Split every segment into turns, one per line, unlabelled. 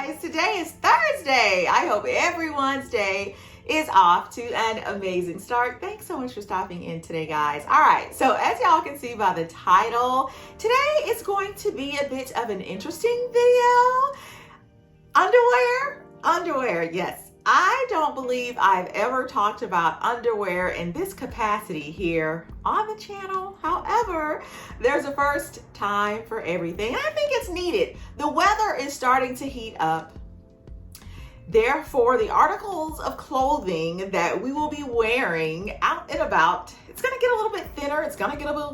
guys, today is Thursday. I hope everyone's day is off to an amazing start. Thanks so much for stopping in today, guys. All right, so as y'all can see by the title, today is going to be a bit of an interesting video. Underwear, yes. I don't believe I've ever talked about underwear in this capacity here on the channel. However, there's a first time for everything. I think it's needed. The weather is starting to heat up. Therefore, the articles of clothing that we will be wearing out and about, it's gonna get a little bit thinner, it's gonna get a little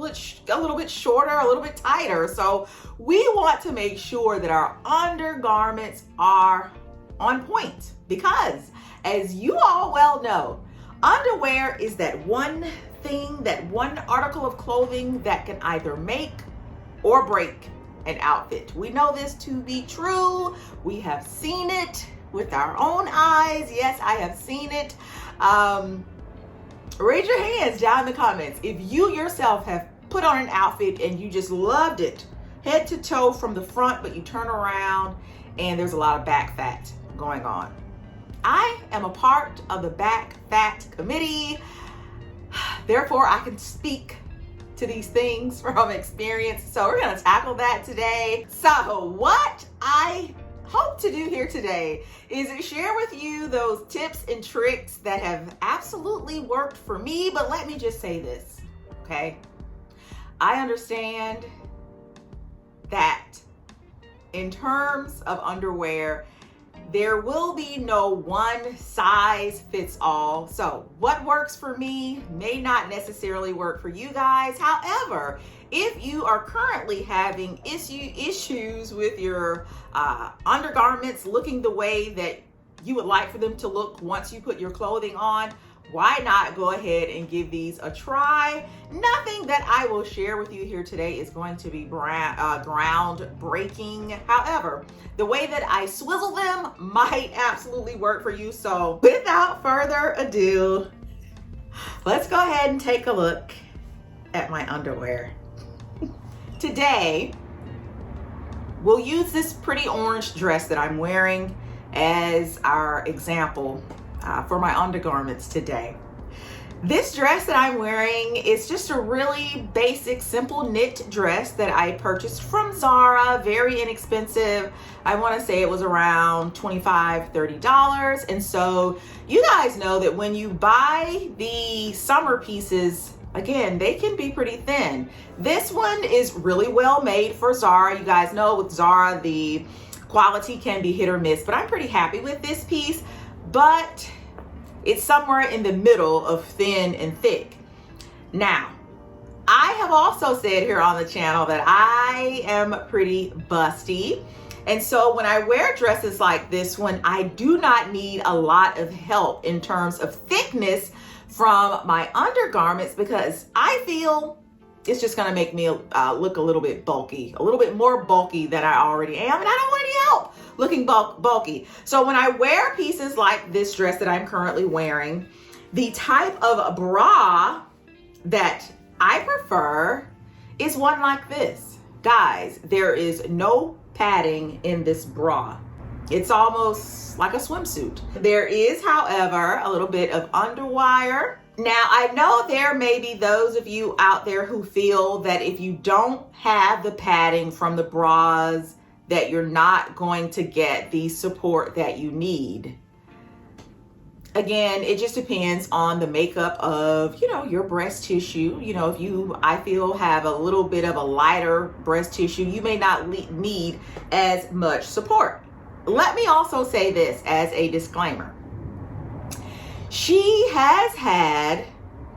bit shorter, a little bit tighter. So we want to make sure that our undergarments are on point, because as you all well know, underwear is that one thing, that one article of clothing that can either make or break an outfit. We know this to be true. We have seen it with our own eyes. Yes, I have seen it. Raise your hands down in the comments if you yourself have put on an outfit and you just loved it head to toe from the front, but you turn around and there's a lot of back fat going on. I am a part of the back fat committee. Therefore, I can speak to these things from experience. So we're gonna tackle that today. So what I hope to do here today is share with you those tips and tricks that have absolutely worked for me. But let me just say this, okay? I understand that in terms of underwear, there will be no one size fits all. So what works for me may not necessarily work for you guys. However, if you are currently having issues with your undergarments looking the way that you would like for them to look once you put your clothing on, why not go ahead and give these a try? Nothing that I will share with you here today is going to be groundbreaking. However, the way that I swizzle them might absolutely work for you. So without further ado, let's go ahead and take a look at my underwear. Today, we'll use this pretty orange dress that I'm wearing as our example for my undergarments today. This dress that I'm wearing is just a really basic, simple knit dress that I purchased from Zara, very inexpensive. I want to say it was around $25, $30. And so you guys know that when you buy the summer pieces, again, they can be pretty thin. This one is really well made for Zara. You guys know with Zara, the quality can be hit or miss, but I'm pretty happy with this piece. But it's somewhere in the middle of thin and thick. Now, I have also said here on the channel that I am pretty busty. And so when I wear dresses like this one, I do not need a lot of help in terms of thickness from my undergarments, because I feel it's just gonna make me look a little bit bulky, a little bit more bulky than I already am, and I don't want any help looking bulky. So when I wear pieces like this dress that I'm currently wearing, the type of bra that I prefer is one like this. Guys, there is no padding in this bra. It's almost like a swimsuit. There is, however, a little bit of underwire. Now, I know there may be those of you out there who feel that if you don't have the padding from the bras, that you're not going to get the support that you need. Again, it just depends on the makeup of, your breast tissue. If you, I feel, have a little bit of a lighter breast tissue, you may not need as much support. Let me also say this as a disclaimer. She has had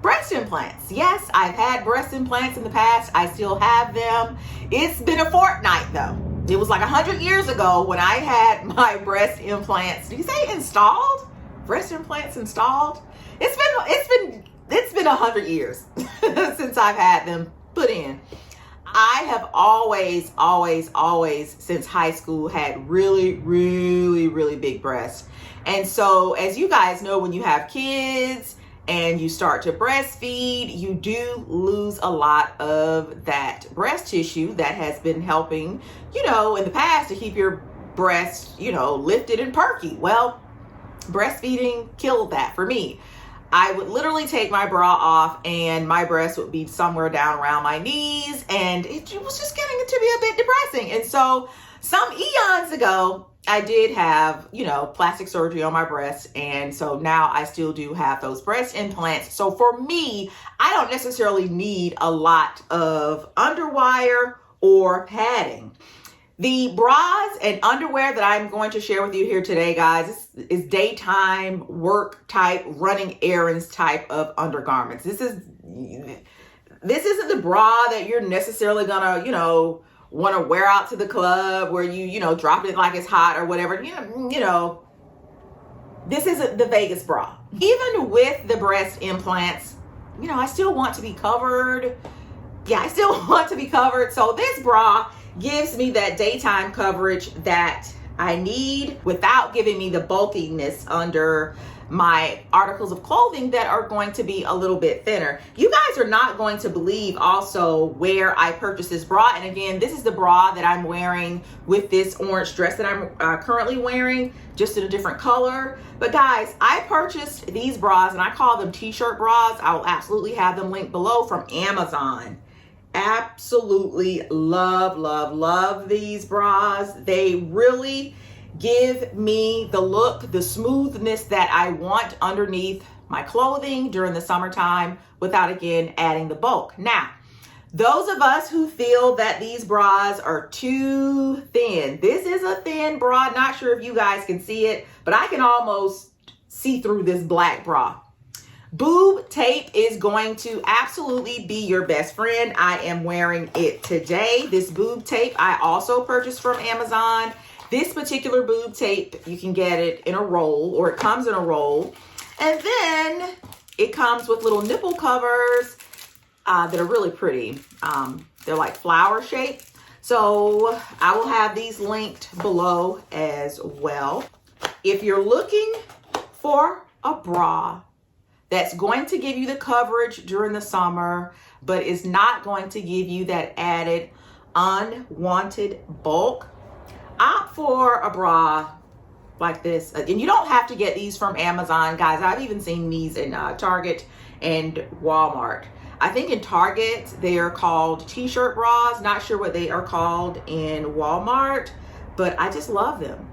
breast implants. Yes, I've had breast implants in the past. I still have them. It's been a fortnight though. It was like 100 years ago when I had my breast implants. Did you say installed? Breast implants installed? It's been 100 years since I've had them put in. I have always since high school had really big breasts. And so as you guys know, when you have kids and you start to breastfeed, you do lose a lot of that breast tissue that has been helping, in the past to keep your breasts, you know, lifted and perky. Well, breastfeeding killed that for me. I would literally take my bra off and my breasts would be somewhere down around my knees, and it was just getting to be a bit depressing. And so some eons ago, I did have, you know, plastic surgery on my breasts, and so now I still do have those breast implants. So for me, I don't necessarily need a lot of underwire or padding. The bras and underwear that I'm going to share with you here today, guys, is daytime work type, running errands type of undergarments. This isn't the bra that you're necessarily gonna, you know, want to wear out to the club where you know, drop it like it's hot or whatever. You know, this isn't the Vegas bra. Even with the breast implants, you know, I still want to be covered. Yeah, I still want to be covered. So this bra gives me that daytime coverage that I need without giving me the bulkiness under my articles of clothing that are going to be a little bit thinner. You guys are not going to believe also where I purchased this bra. And again, this is the bra that I'm wearing with this orange dress that I'm currently wearing, just in a different color. But guys, I purchased these bras, and I call them t-shirt bras. I will absolutely have them linked below, from Amazon. Absolutely love these bras. They really give me the look, the smoothness that I want underneath my clothing during the summertime without, again, adding the bulk. Now, those of us who feel that these bras are too thin, this is a thin bra. Not sure if you guys can see it, but I can almost see through this black bra. Boob tape is going to absolutely be your best friend. I am wearing it today. This boob tape I also purchased from Amazon. This particular boob tape, you can get it in a roll, or it comes in a roll. And then it comes with little nipple covers that are really pretty. They're like flower shaped. So I will have these linked below as well. If you're looking for a bra that's going to give you the coverage during the summer, but is not going to give you that added unwanted bulk, opt for a bra like this. And you don't have to get these from Amazon, guys. I've even seen these in Target and Walmart. I think in Target, they are called t-shirt bras. Not sure what they are called in Walmart, but I just love them.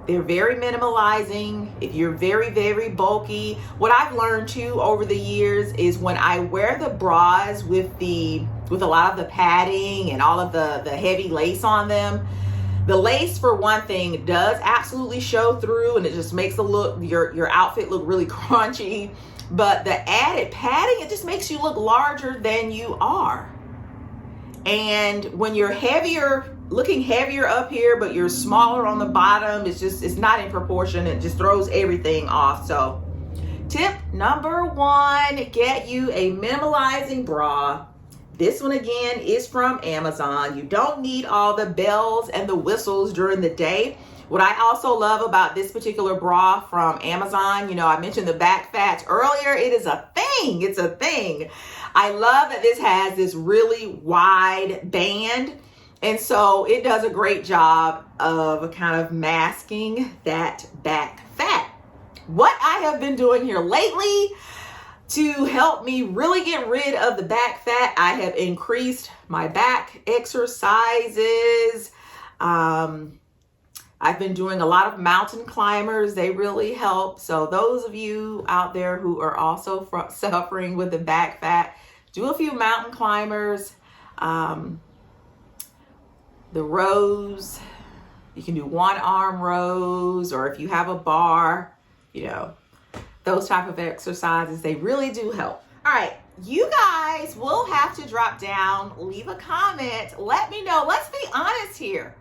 They're very minimalizing. If you're very bulky, what I've learned too over the years is when I wear the bras with a lot of the padding and all of the heavy lace on them, the lace, for one thing, does absolutely show through, and it just makes your outfit look really crunchy. But the added padding, it just makes you look larger than you are. And when you're looking heavier up here, but you're smaller on the bottom, it's not in proportion. It just throws everything off. So tip number one, get you a minimalizing bra. This one, again, is from Amazon. You don't need all the bells and the whistles during the day. What I also love about this particular bra from Amazon, you know, I mentioned the back fat earlier. It is a thing. It's a thing. I love that this has this really wide band. And so it does a great job of kind of masking that back fat. What I have been doing here lately to help me really get rid of the back fat, I have increased my back exercises. I've been doing a lot of mountain climbers. They really help. So those of you out there who are also suffering with the back fat, do a few mountain climbers. The rows, you can do one arm rows, or if you have a bar, you know, those type of exercises, they really do help. All right, you guys will have to drop down, leave a comment, let me know. Let's be honest here.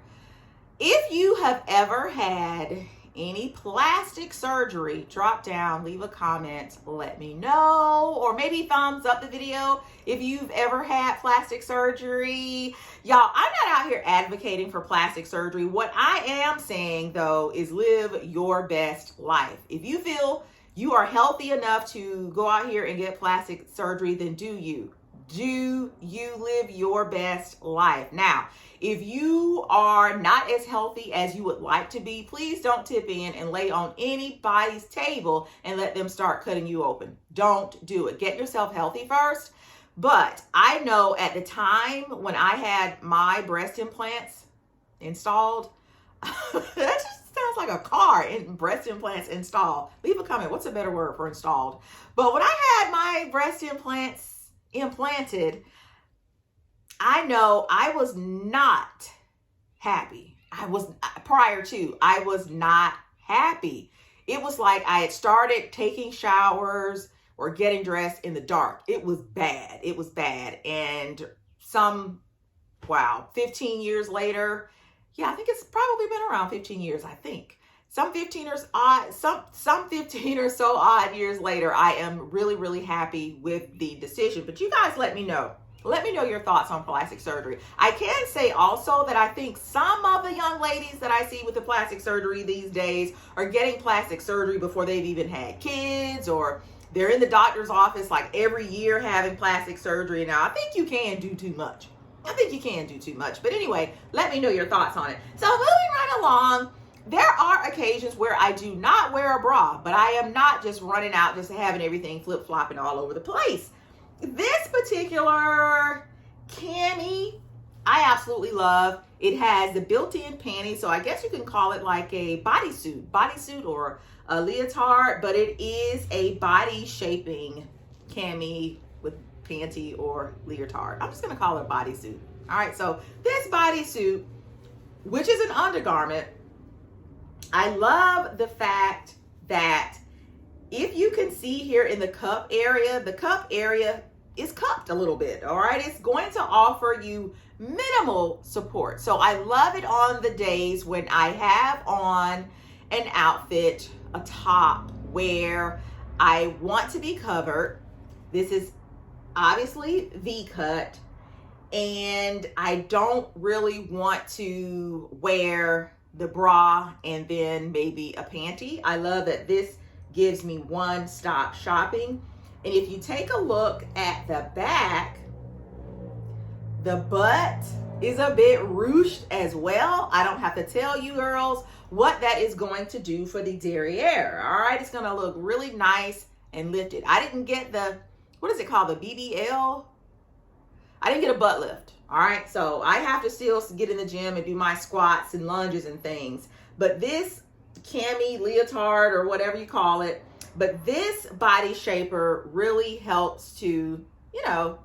If you have ever had any plastic surgery, drop down, leave a comment, let me know, or maybe thumbs up the video if you've ever had plastic surgery. Y'all, I'm not out here advocating for plastic surgery. What I am saying, though, is live your best life. If you feel you are healthy enough to go out here and get plastic surgery, then do you. Do you live your best life? Now, if you are not as healthy as you would like to be, please don't tip in and lay on anybody's table and let them start cutting you open. Don't do it. Get yourself healthy first. But I know at the time when I had my breast implants installed, that just sounds like a car, in breast implants installed. Leave a comment. What's a better word for installed? But when I had my breast implants implanted, I know I was not happy. I was not happy. It was like I had started taking showers or getting dressed in the dark. It was bad. It was bad. And 15 years later, yeah, I think it's probably been around 15 years, I think. Some 15 or so odd years later, I am really, really happy with the decision. But you guys let me know. Let me know your thoughts on plastic surgery. I can say also that I think some of the young ladies that I see with the plastic surgery these days are getting plastic surgery before they've even had kids, or they're in the doctor's office like every year having plastic surgery. Now, I think you can do too much. But anyway, let me know your thoughts on it. So moving right along, there are occasions where I do not wear a bra, but I am not just running out just having everything flip-flopping all over the place. This particular cami, I absolutely love. It has the built-in panties, so I guess you can call it like a bodysuit or a leotard, but it is a body shaping cami with panty or leotard. I'm just gonna call it a bodysuit. All right, so this bodysuit, which is an undergarment, I love the fact that if you can see here in the cup area is cupped a little bit, all right? It's going to offer you minimal support. So I love it on the days when I have on an outfit, a top, where I want to be covered. This is obviously V-cut, and I don't really want to wear the bra and then maybe a panty. I love that this gives me one-stop shopping. And if you take a look at the back, the butt is a bit ruched as well. I don't have to tell you girls what that is going to do for the derriere. All right, it's gonna look really nice and lifted. I didn't get the, what is it called, the BBL? I didn't get a butt lift. All right, so I have to still get in the gym and do my squats and lunges and things. But this cami, leotard, or whatever you call it, but this body shaper really helps to, you know,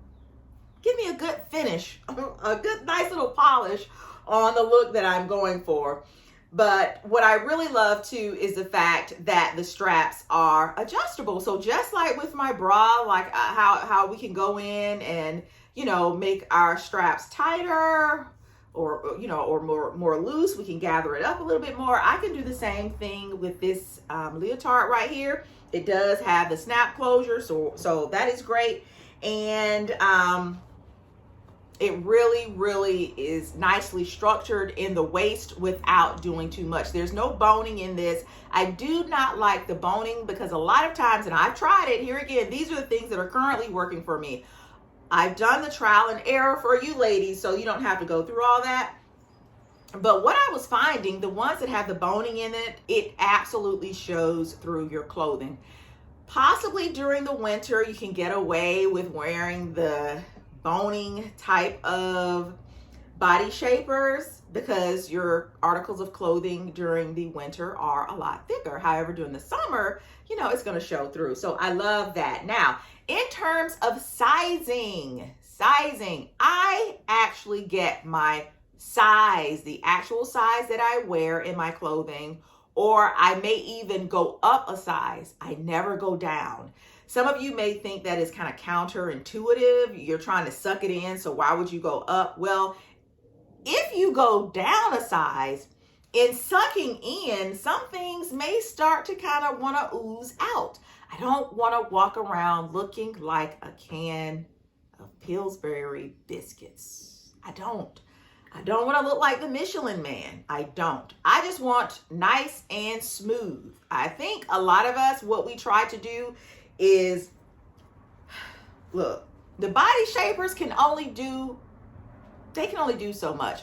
give me a good finish, a good, nice little polish on the look that I'm going for. But what I really love too is the fact that the straps are adjustable. So just like with my bra, like how we can go in and, you know, make our straps tighter, or, you know, or more loose, we can gather it up a little bit more. I can do the same thing with this leotard right here. It does have the snap closure, so that is great. And it really is nicely structured in the waist without doing too much. There's no boning in this. I do not like the boning because a lot of times, and I've tried it, here again, these are the things that are currently working for me. I've done the trial and error for you ladies, so you don't have to go through all that. But what I was finding, the ones that have the boning in it, it absolutely shows through your clothing. Possibly during the winter, you can get away with wearing the boning type of body shapers because your articles of clothing during the winter are a lot thicker. However, during the summer, you know, it's going to show through. So I love that. Now, in terms of sizing, I actually get my size, the actual size that I wear in my clothing, or I may even go up a size. I never go down. Some of you may think that is kind of counterintuitive. You're trying to suck it in, so why would you go up? Well, if you go down a size, in sucking in, some things may start to kind of want to ooze out. I don't want to walk around looking like a can of Pillsbury biscuits. I don't want to look like the Michelin Man. I don't. I just want nice and smooth. I think a lot of us, what we try to do is, look, The body shapers can only do so much.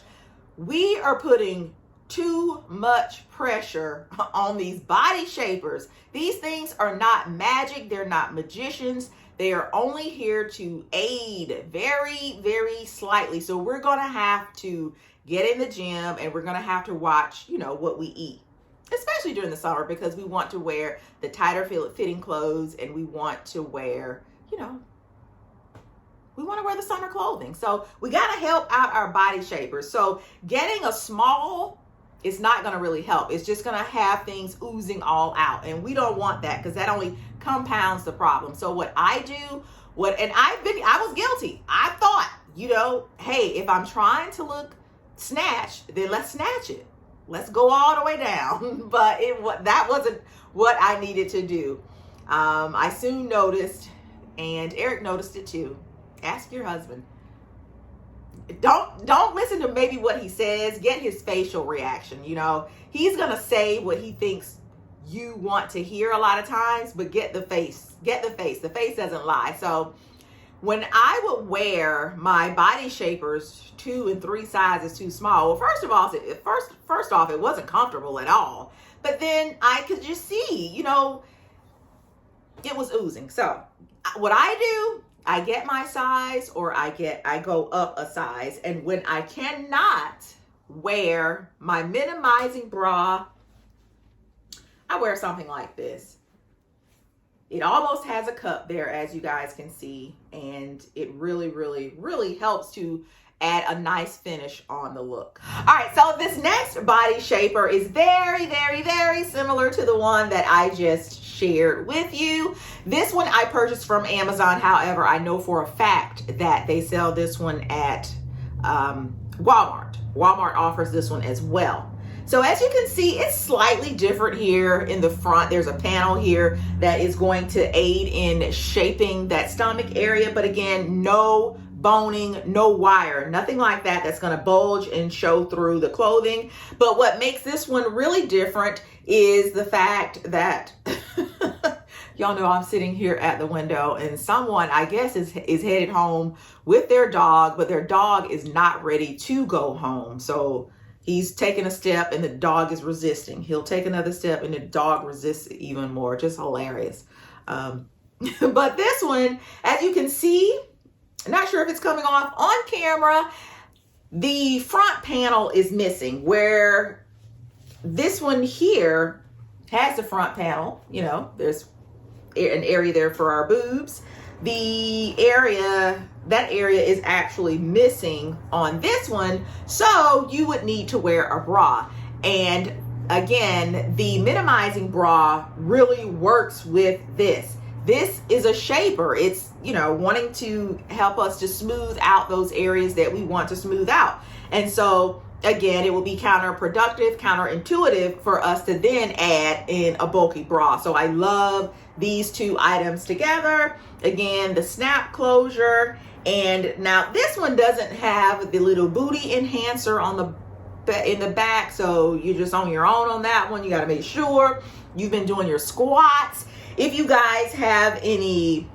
We are putting too much pressure on these body shapers. These things are not magic. They're not magicians. They are only here to aid very, very slightly. So we're going to have to get in the gym, and we're going to have to watch, what we eat, especially during the summer, because we want to wear the tighter fitting clothes, and we want to wear, we want to wear the summer clothing. So we got to help out our body shapers. So getting a small is not going to really help. It's just going to have things oozing all out. And we don't want that, because that only compounds the problem. So what I do, I was guilty. I thought, hey, if I'm trying to look snatched, then let's snatch it. Let's go all the way down. But that wasn't what I needed to do. I soon noticed, and Eric noticed it too. Ask your husband. Don't listen to maybe what he says. Get his facial reaction. He's gonna say what he thinks you want to hear a lot of times, but get the face. The face doesn't lie. So when I would wear my body shapers 2 and 3 sizes too small, well, first off, it wasn't comfortable at all. But then I could just see, it was oozing. So what I do, I get my size, or I go up a size. And when I cannot wear my minimizing bra, I wear something like this. It almost has a cup there, as you guys can see, and it really, really, really helps to add a nice finish on the look. All right, so this next body shaper is very, very, very similar to the one that I just shared with you. This one I purchased from Amazon. However, I know for a fact that they sell this one at Walmart. Walmart offers this one as well. So as you can see, it's slightly different here in the front. There's a panel here that is going to aid in shaping that stomach area. But again, no boning, no wire, nothing like that that's going to bulge and show through the clothing. But what makes this one really different is the fact that y'all know I'm sitting here at the window, and someone, I guess, is headed home with their dog, but their dog is not ready to go home. So he's taking a step and the dog is resisting. He'll take another step and the dog resists even more. Just hilarious. But this one, as you can see, I'm not sure if it's coming off on camera, the front panel is missing, where this one here has the front panel. There's an area there for our boobs. That area is actually missing on this one, so you would need to wear a bra. And again, the minimizing bra really works with this. This is a shaper. It's, wanting to help us to smooth out those areas that we want to smooth out. And so again, it will be counterproductive, counterintuitive for us to then add in a bulky bra. So I love these two items together. Again, the snap closure. And now this one doesn't have the little booty enhancer in the back. So you're just on your own on that one. You got to make sure you've been doing your squats. If you guys have any,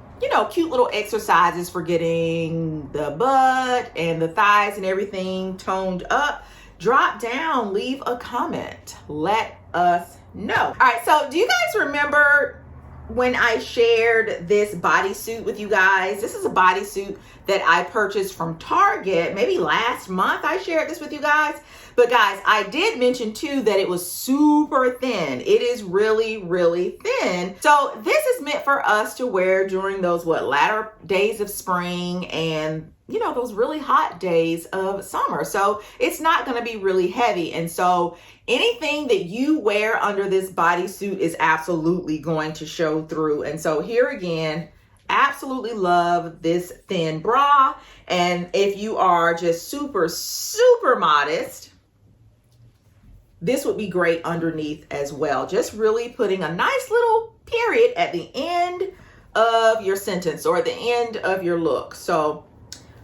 cute little exercises for getting the butt and the thighs and everything toned up, drop down, leave a comment. Let us know. All right, so do you guys remember when I shared this bodysuit with you guys? This is a bodysuit that I purchased from Target maybe last month. I shared this with you guys. But guys, I did mention too that it was super thin. It is really, really thin. So this is meant for us to wear during those latter days of spring and those really hot days of summer. So it's not going to be really heavy. And so anything that you wear under this bodysuit is absolutely going to show through. And so here again, absolutely love this thin bra. And if you are just super, super modest, this would be great underneath as well. Just really putting a nice little period at the end of your sentence or the end of your look. So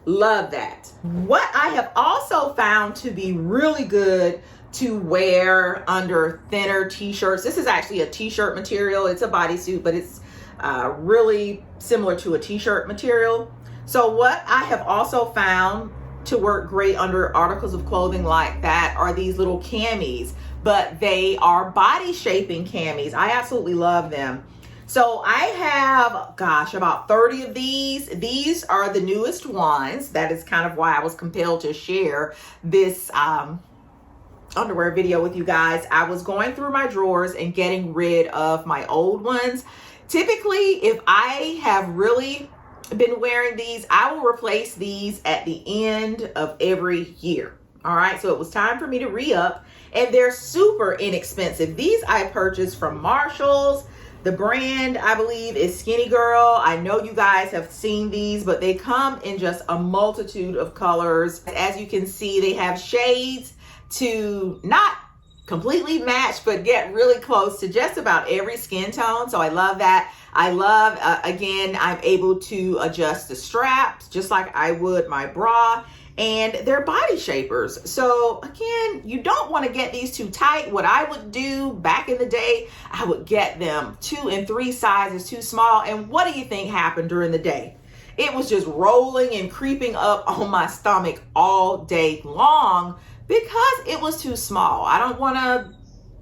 love that. What I have also found to be really good to wear under thinner t-shirts. This is actually a t-shirt material. It's a bodysuit, but it's really similar to a t-shirt material. So what I have also found to work great under articles of clothing like that are these little camis, but they are body shaping camis. I absolutely love them. So I have, gosh, about 30 of these. These are the newest ones. That is kind of why I was compelled to share this underwear video with you guys. I was going through my drawers and getting rid of my old ones. Typically, if I have really been wearing these, I will replace these at the end of every year. All right, so it was time for me to re-up, and they're super inexpensive. These I purchased from Marshall's. The brand, I believe, is Skinny Girl. I know you guys have seen these, but they come in just a multitude of colors. As you can see, they have shades to not completely match, but get really close to just about every skin tone. So I love that. I love, again, I'm able to adjust the straps just like I would my bra, and they're body shapers. So again, you don't want to get these too tight. What I would do back in the day, I would get them 2 and 3 sizes too small. And what do you think happened during the day? It was just rolling and creeping up on my stomach all day long because it was too small. I don't want to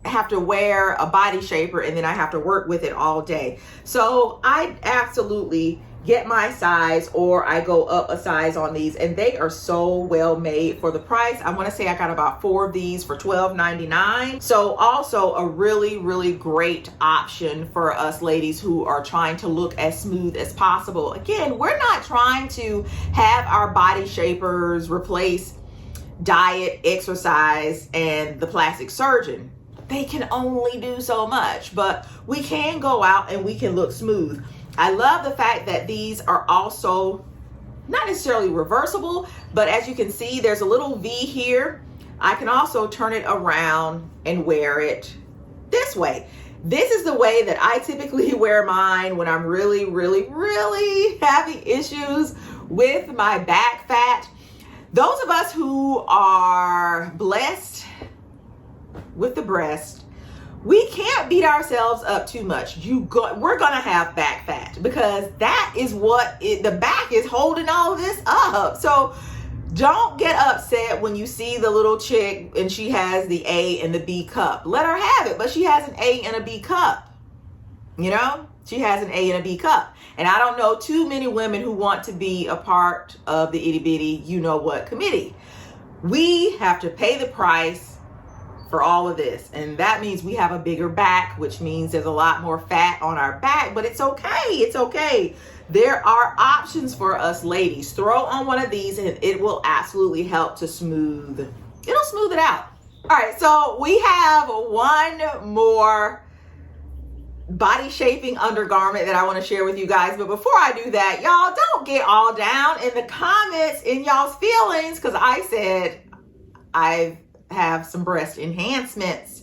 have to wear a body shaper and then I have to work with it all day. So I absolutely get my size, or I go up a size on these, and they are so well made for the price. I want to say I got about 4 of these for $12.99. So also a really, really great option for us ladies who are trying to look as smooth as possible. Again, we're not trying to have our body shapers replace diet, exercise, and the plastic surgeon. They can only do so much, but we can go out and we can look smooth. I love the fact that these are also not necessarily reversible, but as you can see, there's a little V here. I can also turn it around and wear it this way. This is the way that I typically wear mine when I'm really, really, really having issues with my back fat. Those of us who are blessed with the breast, we can't beat ourselves up too much. We're gonna have back fat because that is what the back is holding all this up. So don't get upset when you see the little chick and she has the A and the B cup. Let her have it, but she has an A and a B cup. You know, she has an A and a B cup. And I don't know too many women who want to be a part of the itty bitty you know what committee. We have to pay the price for all of this, and that means we have a bigger back, which means there's a lot more fat on our back, but it's okay. It's okay. There are options for us ladies. Throw on one of these and it will absolutely help to smooth it out. All right, so we have one more body shaping undergarment that I want to share with you guys, but before I do that, y'all don't get all down in the comments in y'all's feelings because I said I have some breast enhancements.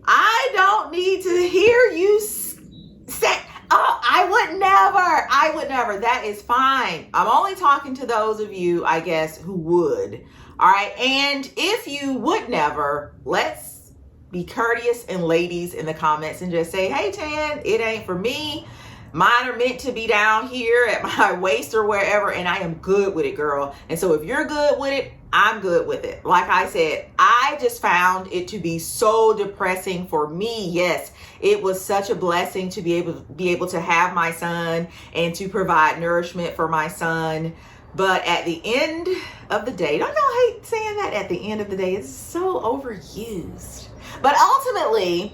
I don't need to hear you say, oh, I would never. That is fine. I'm only talking to those of you, I guess, who would. All right. And if you would never, let's be courteous and ladies in the comments and just say, hey, Tan, it ain't for me. Mine are meant to be down here at my waist or wherever, and I am good with it, girl. And so if you're good with it, I'm good with it. Like I said, I just found it to be so depressing for me. Yes, it was such a blessing to be able to have my son and to provide nourishment for my son. But at the end of the day, don't y'all hate saying that? At the end of the day, it's so overused. But ultimately,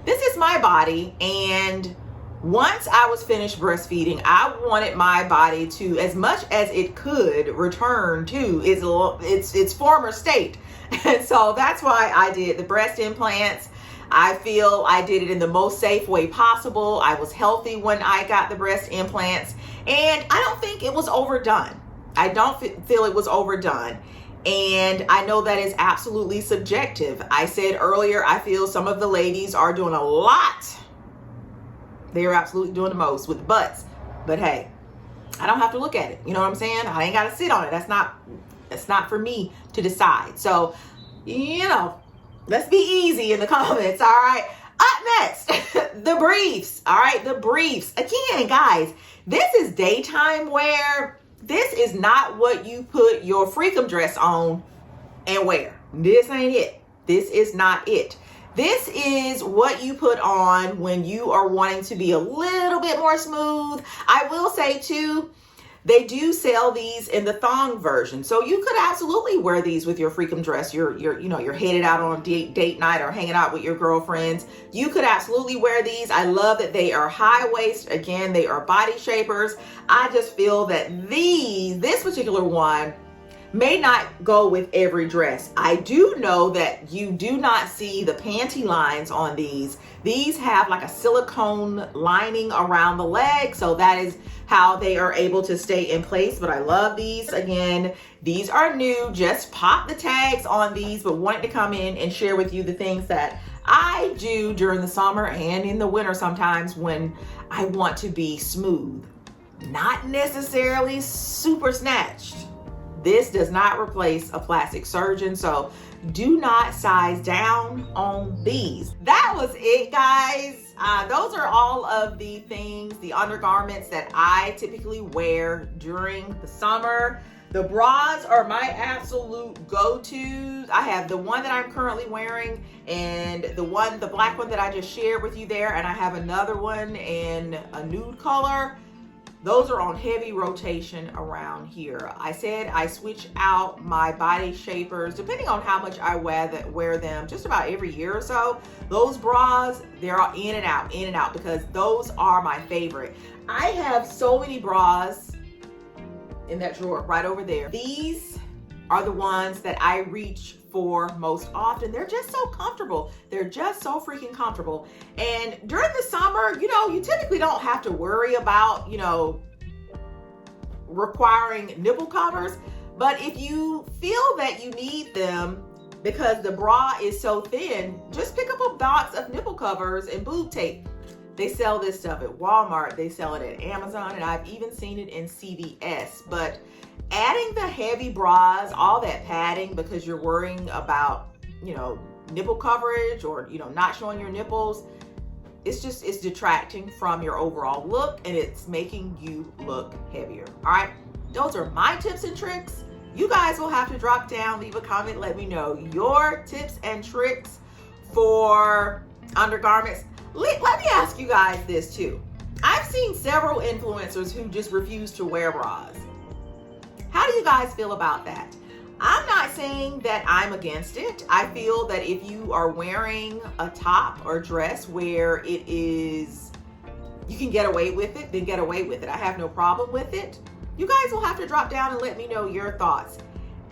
this is my body, and once I was finished breastfeeding, I wanted my body to, as much as it could, return to its former state. And so that's why I did the breast implants. I feel I did it in the most safe way possible. I was healthy when I got the breast implants, and I don't think it was overdone. I don't feel it was overdone. And I know that is absolutely subjective. I said earlier, I feel some of the ladies are doing a lot. They are absolutely doing the most with butts. But hey, I don't have to look at it. You know what I'm saying? I ain't got to sit on it. That's not for me to decide. So, you know, let's be easy in the comments. All right. Up next, the briefs. All right. The briefs. Again, guys, this is daytime wear. This is not what you put your freakum dress on and wear. This ain't it. This is not it. This is what you put on when you are wanting to be a little bit more smooth. I will say too, they do sell these in the thong version. So you could absolutely wear these with your freakum dress. You're headed out on a date night or hanging out with your girlfriends. You could absolutely wear these. I love that they are high waist. Again, they are body shapers. I just feel that this particular one may not go with every dress. I do know that you do not see the panty lines on these. These have like a silicone lining around the leg, so that is how they are able to stay in place. But I love these. Again, these are new. Just pop the tags on these, but wanted to come in and share with you the things that I do during the summer and in the winter sometimes when I want to be smooth. Not necessarily super snatched. This does not replace a plastic surgeon, so do not size down on these. That was it, guys. Those are all of the things, the undergarments that I typically wear during the summer. The bras are my absolute go-tos. I have the one that I'm currently wearing and the black one that I just shared with you there, and I have another one in a nude color. Those are on heavy rotation around here. I said I switch out my body shapers depending on how much I wear them just about every year or so. Those bras, they're all in and out because those are my favorite. I have so many bras in that drawer right over there. These are the ones that I reach for most often. They're just so comfortable. They're just so freaking comfortable. And during the summer, you typically don't have to worry about, requiring nipple covers. But if you feel that you need them because the bra is so thin, just pick up a box of nipple covers and boob tape. They sell this stuff at Walmart. They sell it at Amazon, and I've even seen it in CVS. But adding the heavy bras, all that padding because you're worrying about, nipple coverage or, not showing your nipples, it's detracting from your overall look and it's making you look heavier. All right. Those are my tips and tricks. You guys will have to drop down, leave a comment, let me know your tips and tricks for undergarments. Let me ask you guys this too. I've seen several influencers who just refuse to wear bras. How do you guys feel about that? I'm not saying that I'm against it. I feel that if you are wearing a top or dress where you can get away with it, then get away with it. I have no problem with it. You guys will have to drop down and let me know your thoughts.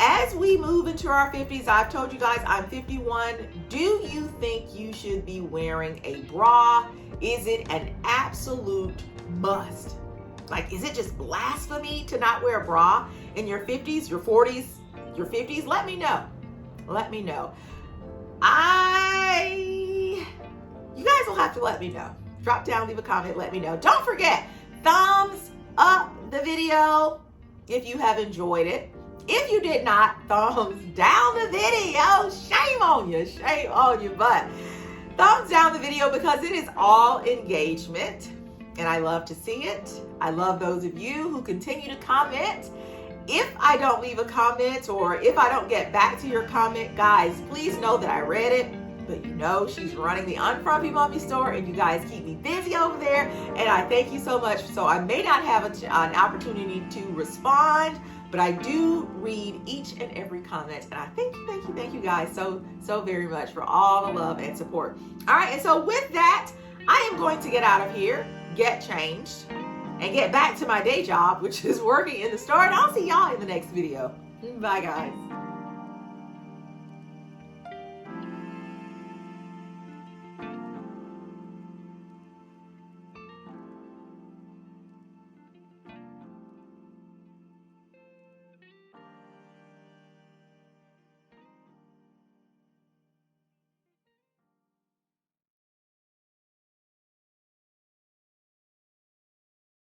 As we move into our 50s, I've told you guys I'm 51. Do you think you should be wearing a bra? Is it an absolute must? Like, is it just blasphemy to not wear a bra in your 50s, your 40s, your 50s? Let me know. Let me know. You guys will have to let me know. Drop down, leave a comment, let me know. Don't forget, thumbs up the video if you have enjoyed it. If you did not, thumbs down the video. Shame on you. Shame on you. But thumbs down the video because it is all engagement. And I love to see it. I love those of you who continue to comment. If I don't leave a comment or if I don't get back to your comment, guys, please know that I read it. But she's running the Unfrumpy Mommy store and you guys keep me busy over there. And I thank you so much. So I may not have an opportunity to respond, but I do read each and every comment. And I thank you guys so very much for all the love and support. All right, and so with that, I am going to get out of here, get changed, and get back to my day job, which is working in the store. And I'll see y'all in the next video. Bye, guys.